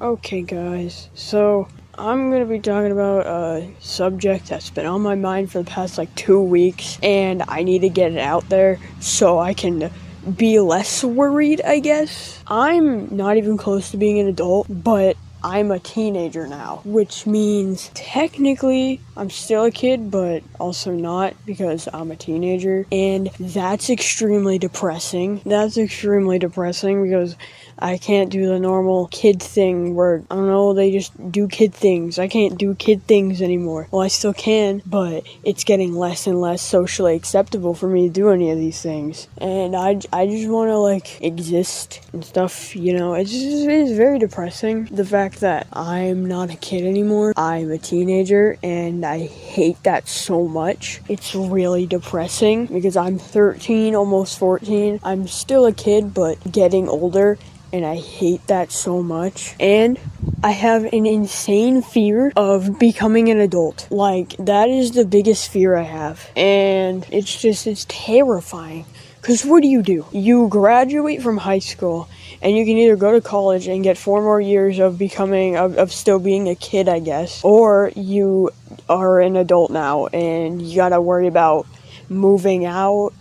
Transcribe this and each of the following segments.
Okay, guys, so I'm gonna be talking about a subject that's been on my mind for the past 2 weeks, and I need to get it out there so I can be less worried, I guess. I'm not even close to being an adult, but I'm a teenager now, which means technically I'm still a kid, but also not because I'm a teenager, and that's extremely depressing. That's extremely depressing because I can't do the normal kid thing where, I don't know, they just do kid things. I can't do kid things anymore. Well, I still can, but it's getting less and less socially acceptable for me to do any of these things. And I just want to, exist and stuff, It is very depressing, the fact that I'm not a kid anymore. I'm a teenager, and I hate that so much. It's really depressing because I'm 13, almost 14. I'm still a kid, but getting older. And I hate that so much. And I have an insane fear of becoming an adult. That is the biggest fear I have. And it's terrifying. Because what do? You graduate from high school, and you can either go to college and get 4 more years of of still being a kid, I guess. Or you are an adult now, and you gotta worry about moving out.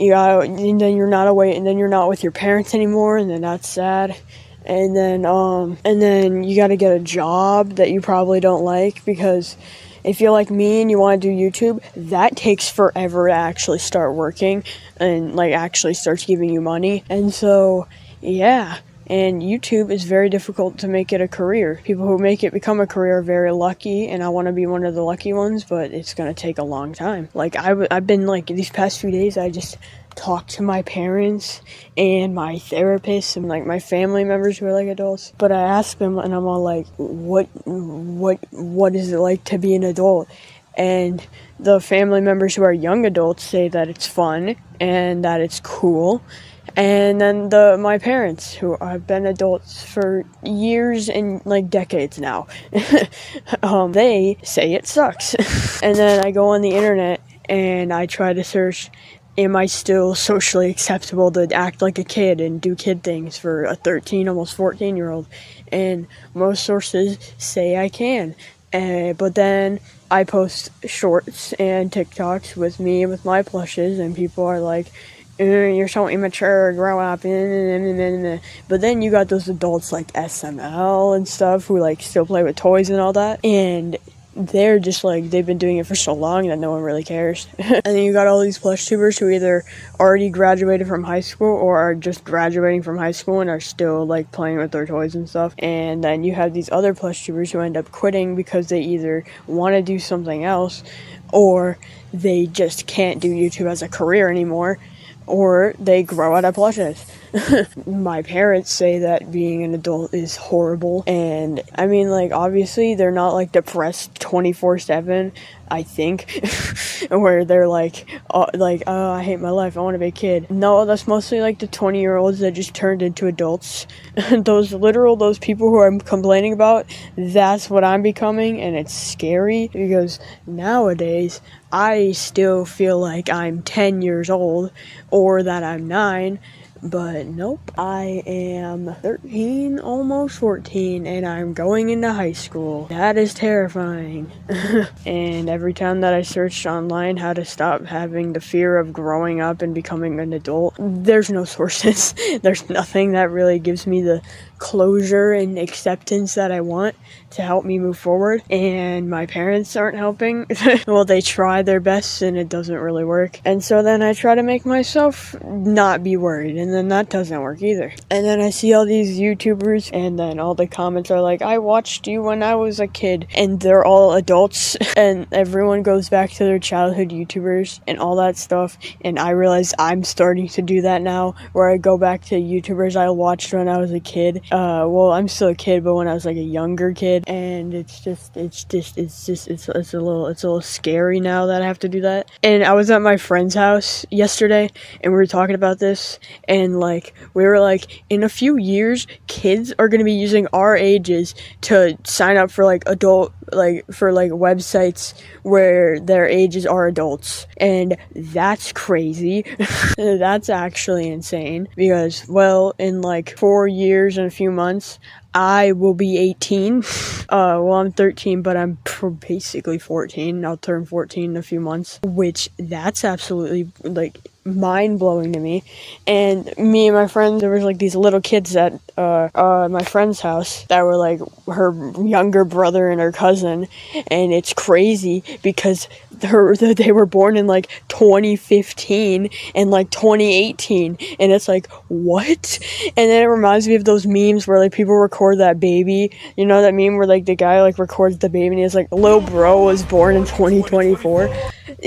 And then you're not with your parents anymore, and then that's sad. And then you gotta get a job that you probably don't like, because if you're like me and you want to do YouTube, that takes forever to actually start working and actually starts giving you money. And so, yeah. And YouTube is very difficult to make it a career. People who make it become a career are very lucky, and I want to be one of the lucky ones, but it's going to take a long time. I've been, these past few days, I just talked to my parents and my therapist and, my family members who are, adults. But I asked them, and I'm all what is it like to be an adult? And the family members who are young adults say that it's fun and that it's cool. And then my parents, who have been adults for years and decades now, they say it sucks. And then I go on the internet and I try to search, am I still socially acceptable to act like a kid and do kid things for a 13, almost 14-year-old? And most sources say I can. But then I post shorts and TikToks with me with my plushes, and people are like, you're so immature, grow up. But then you got those adults like SML and stuff who still play with toys and all that, and they're just they've been doing it for so long that no one really cares. And then you got all these plush tubers who either already graduated from high school or are just graduating from high school and are still playing with their toys and stuff. And then you have these other plush tubers who end up quitting because they either want to do something else, or they just can't do YouTube as a career anymore, or they grow out of plushes. My parents say that being an adult is horrible, and I mean, obviously they're not depressed 24/7, I think, where they're I hate my life, I want to be a kid. No, that's mostly the 20-year-olds that just turned into adults. Those people who I'm complaining about, that's what I'm becoming, and it's scary because nowadays I still feel like I'm 10 years old or that I'm 9. But nope, I am 13, almost 14, and I'm going into high school. That is terrifying. And every time that I searched online how to stop having the fear of growing up and becoming an adult, there's no sources. There's nothing that really gives me the closure and acceptance that I want to help me move forward. And my parents aren't helping. Well, they try their best and it doesn't really work. And so then I try to make myself not be worried, and then that doesn't work either. And then I see all these YouTubers, and then all the comments are I watched you when I was a kid, and they're all adults, and everyone goes back to their childhood YouTubers and all that stuff. And I realize I'm starting to do that now, where I go back to YouTubers I watched when I was a kid. Well, I'm still a kid, but when I was a younger kid, and it's a little scary now that I have to do that. And I was at my friend's house yesterday, and we were talking about this, and we were in a few years, kids are gonna be using our ages to sign up for adult websites where their ages are adults, and that's crazy. That's actually insane, because in 4 years and few months, I will be 18. Well, I'm 13, but I'm basically 14. I'll turn 14 in a few months, which that's absolutely like mind-blowing to me. And me and my friend, there was like these little kids at my friend's house that were like her younger brother and her cousin, and it's crazy because they were born in like 2015 and like 2018, and it's like, what? And then it reminds me of those memes where like people record that baby, you know, that meme where like the guy like records the baby and he's like, little bro was born in 2024.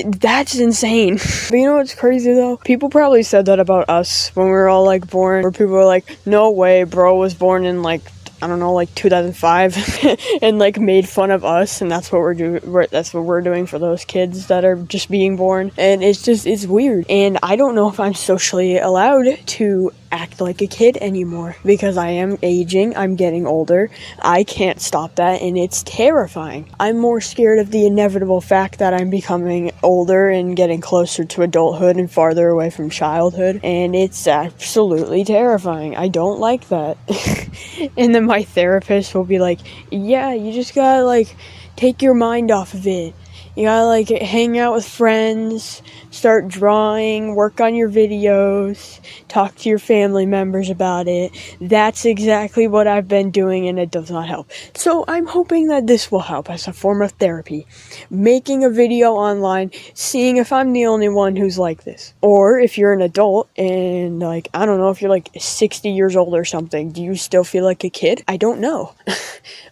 That's insane. But you know what's crazy though? People probably said that about us when we were all like born, where people were like, no way, bro was born in like, I don't know, like 2005 and like made fun of us, and that's what we're doing for those kids that are just being born. And it's weird, and I don't know if I'm socially allowed to act like a kid anymore because I am aging, I'm getting older. I can't stop that, and it's terrifying. I'm more scared of the inevitable fact that I'm becoming older and getting closer to adulthood and farther away from childhood, and it's absolutely terrifying. I don't like that. And then my therapist will be like, yeah, you just gotta like take your mind off of it. You gotta like hang out with friends, start drawing, work on your videos, talk to your family members about it. That's exactly what I've been doing, and it does not help. So I'm hoping that this will help as a form of therapy. Making a video online, seeing if I'm the only one who's like this. Or if you're an adult and like, I don't know, if you're like 60 years old or something, do you still feel like a kid? I don't know.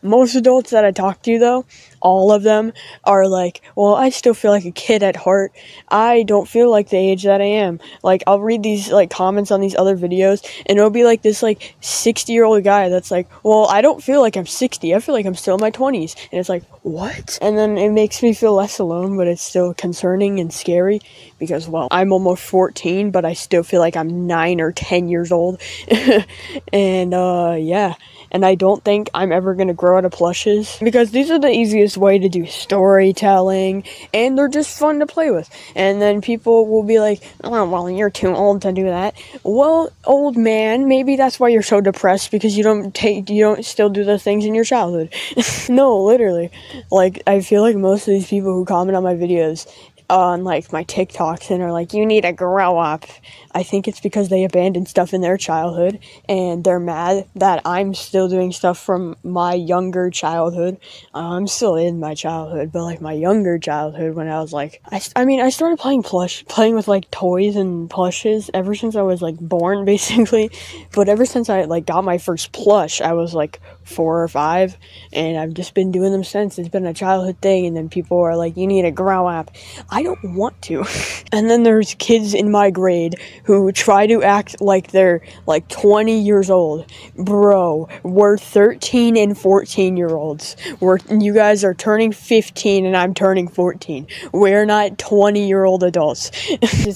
Most adults that I talk to though, all of them are like, well, I still feel like a kid at heart. I don't feel like the age that I am. Like, I'll read these like comments on these other videos, and it'll be like this like 60-year-old guy that's like, well, I don't feel like I'm 60. I feel like I'm still in my 20s. And it's like, what? And then it makes me feel less alone, but it's still concerning and scary because, well, I'm almost 14, but I still feel like I'm 9 or 10 years old. And yeah. And I don't think I'm ever going to grow out of plushes because these are the easiest way to do storytelling, and they're just fun to play with. And then people will be like, oh, well, you're too old to do that. Well, old man, maybe that's why you're so depressed, because you don't still do the things in your childhood. No, literally. Like, I feel like most of these people who comment on my videos on like my TikToks and are like, you need to grow up, I think it's because they abandoned stuff in their childhood and they're mad that I'm still doing stuff from my younger childhood. I'm still in my childhood, but like my younger childhood when I was like, I started playing with like toys and plushes ever since I was like born basically. But ever since I like got my first plush, I was like 4 or 5, and I've just been doing them since. It's been a childhood thing, and then people are like, you need to grow up. I don't want to. And then there's kids in my grade who try to act like they're like 20 years old. Bro, we're 13 and 14 year olds. You guys are turning 15 and I'm turning 14. We're not 20-year-old adults.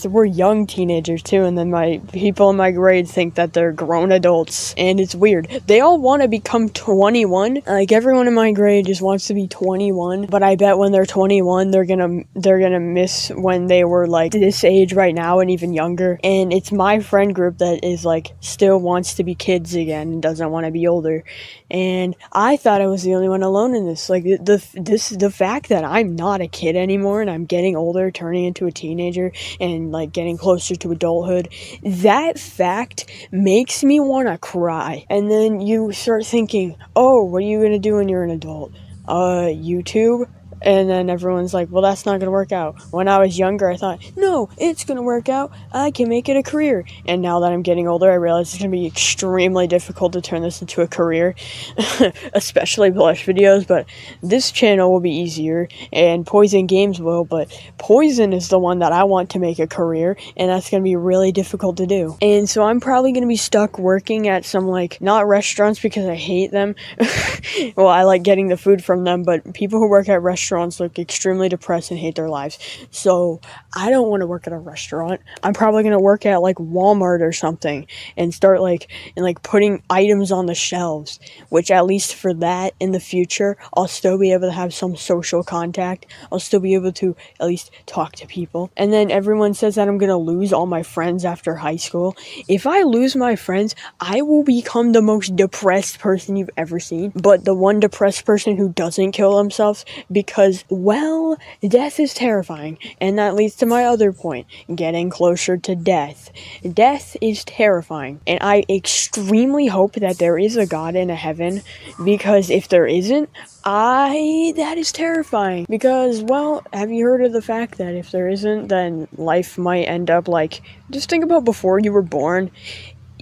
We're young teenagers too, and then my people in my grade think that they're grown adults, and it's weird. They all want to become 21. Like, everyone in my grade just wants to be 21, but I bet when they're 21, they're gonna miss when they were like this age right now and even younger. And it's my friend group that is like still wants to be kids again and doesn't want to be older. And I thought I was the only one alone in this. Like, the fact that I'm not a kid anymore and I'm getting older, turning into a teenager and like getting closer to adulthood, that fact makes me want to cry. And then you start thinking, oh, what are you gonna do when you're an adult? YouTube? And then everyone's like, well, that's not going to work out. When I was younger, I thought, no, it's going to work out. I can make it a career. And now that I'm getting older, I realize it's going to be extremely difficult to turn this into a career, especially plush videos. But this channel will be easier, and Poison Games will. But Poison is the one that I want to make a career, and that's going to be really difficult to do. And so I'm probably going to be stuck working at some, like, not restaurants because I hate them. Well, I like getting the food from them, but people who work at restaurants restaurants look extremely depressed and hate their lives. So I don't want to work at a restaurant. I'm probably going to work at like Walmart or something and start putting items on the shelves, which at least for that in the future, I'll still be able to have some social contact. I'll still be able to at least talk to people. And then everyone says that I'm going to lose all my friends after high school. If I lose my friends, I will become the most depressed person you've ever seen. But the one depressed person who doesn't kill themselves because, well, death is terrifying. And that leads to my other point, getting closer to death. Death is terrifying. And I extremely hope that there is a God in a heaven, because if there isn't, that is terrifying. Because, well, have you heard of the fact that if there isn't, then life might end up like, just think about before you were born.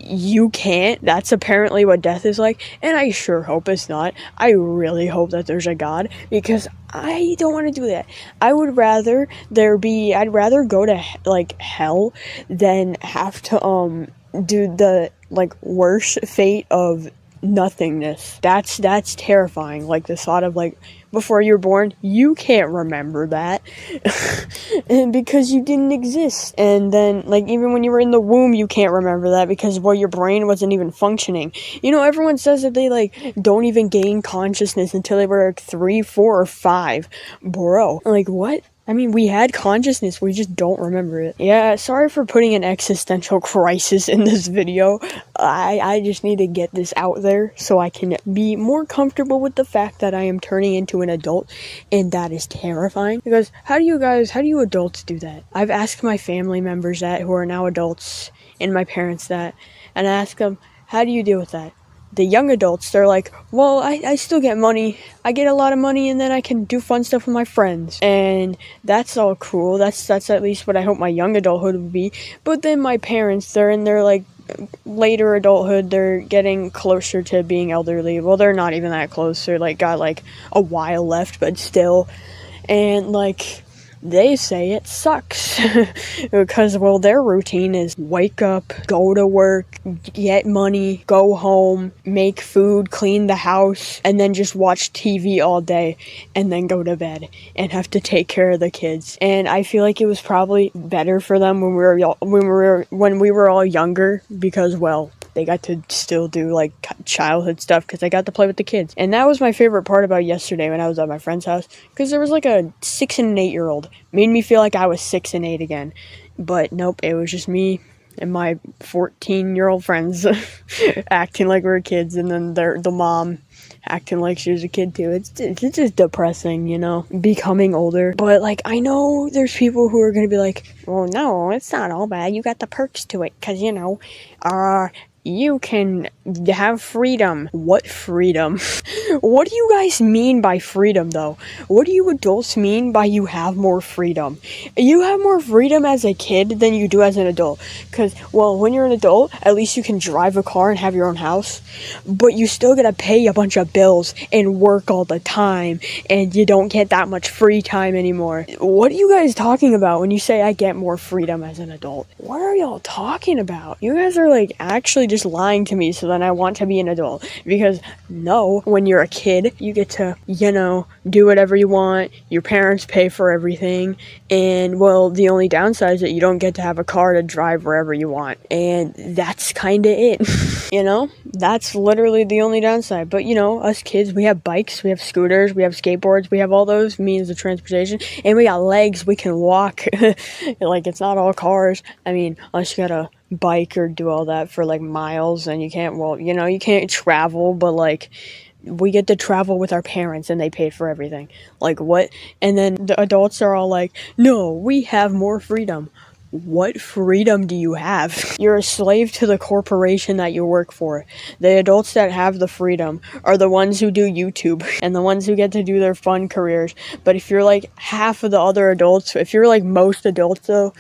You can't. That's apparently what death is like, and I sure hope it's not. I really hope that there's a God, because I don't want to do that. I'd rather go to like hell than have to do the like worst fate of nothingness. That's terrifying. Like the thought of like before you're born, you can't remember that and because you didn't exist. And then like even when you were in the womb, you can't remember that because, well, your brain wasn't even functioning. You know, everyone says that they like don't even gain consciousness until they were like 3, 4, or 5. Bro, like what? I mean, we had consciousness, we just don't remember it. Yeah, sorry for putting an existential crisis in this video. I just need to get this out there so I can be more comfortable with the fact that I am turning into an adult, and that is terrifying. Because how do you adults do that? I've asked my family members that, who are now adults, and my parents that, and I ask them, how do you deal with that? The young adults, they're like, well, I still get money. I get a lot of money, and then I can do fun stuff with my friends. And that's all cool. That's at least what I hope my young adulthood would be. But then my parents, they're in their, like, later adulthood. They're getting closer to being elderly. Well, they're not even that close. They're, like, got, like, a while left, but still. And, like, they say it sucks because, well, their routine is wake up, go to work, get money, go home, make food, clean the house, and then just watch TV all day and then go to bed and have to take care of the kids. And I feel like it was probably better for them when we were all younger because, well, they got to still do like childhood stuff because they got to play with the kids. And that was my favorite part about yesterday when I was at my friend's house, because there was like a 6 and an 8-year-old. Made me feel like I was 6 and 8 again. But nope, it was just me and my 14-year-old friends acting like we were kids, and then the mom acting like she was a kid too. It's just depressing, you know, becoming older. But like, I know there's people who are gonna be like, well, no, it's not all bad. You got the perks to it, because, you know, you can have freedom. What freedom? What do you guys mean by freedom, though? What do you adults mean by you have more freedom? You have more freedom as a kid than you do as an adult. Because, well, when you're an adult, at least you can drive a car and have your own house. But you still gotta pay a bunch of bills and work all the time. And you don't get that much free time anymore. What are you guys talking about when you say I get more freedom as an adult? What are y'all talking about? You guys are, like, actually just lying to me so then I want to be an adult. Because no, when you're a kid, you get to, you know, do whatever you want. Your parents pay for everything. And, well, the only downside is that you don't get to have a car to drive wherever you want. And that's kind of it. You know, that's literally the only downside. But, you know, us kids, we have bikes, we have scooters, we have skateboards, we have all those means of transportation, and we got legs, we can walk. Like, it's not all cars. I mean, unless you got a bike or do all that for like miles, and you can't, well, you know, you can't travel, but like, we get to travel with our parents and they paid for everything. Like, what? And then the adults are all like, no, we have more freedom. What freedom do you have? You're a slave to the corporation that you work for. The adults that have the freedom are the ones who do YouTube and the ones who get to do their fun careers. But if you're like half of the other adults, if you're like most adults though,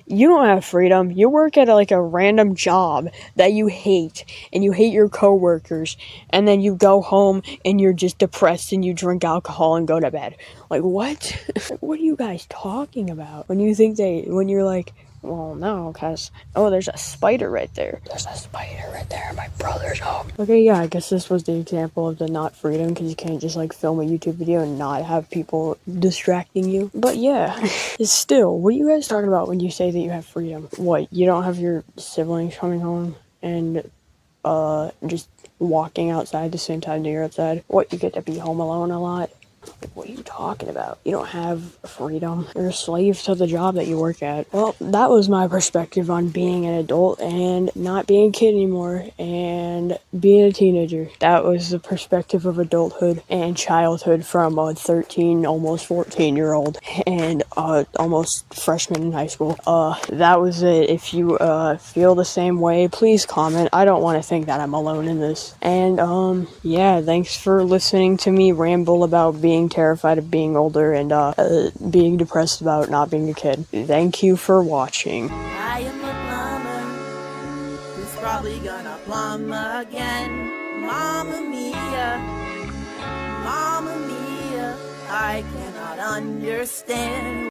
you don't have freedom. You work at like a random job that you hate, and you hate your coworkers, and then you go home and you're just depressed and you drink alcohol and go to bed. Like, what? What are you guys talking about? When you're like, Well, no, because, oh, there's a spider right there. There's a spider right there in my brother's home. Okay, yeah, I guess this was the example of the not freedom, because you can't just, like, film a YouTube video and not have people distracting you. But yeah, still, what are you guys talking about when you say that you have freedom? What, you don't have your siblings coming home and, just walking outside the same time that you're outside? What, you get to be home alone a lot? What are you talking about? You don't have freedom. You're a slave to the job that you work at. Well, that was my perspective on being an adult and not being a kid anymore and being a teenager. That was the perspective of adulthood and childhood from a 13, almost 14-year-old and almost freshman in high school. That was it. If you feel the same way, please comment. I don't want to think that I'm alone in this. And yeah, thanks for listening to me ramble about being terrified of being older and being depressed about not being a kid. Thank you for watching. I am a plumber who's probably gonna plumb again. Mamma mia, I cannot understand.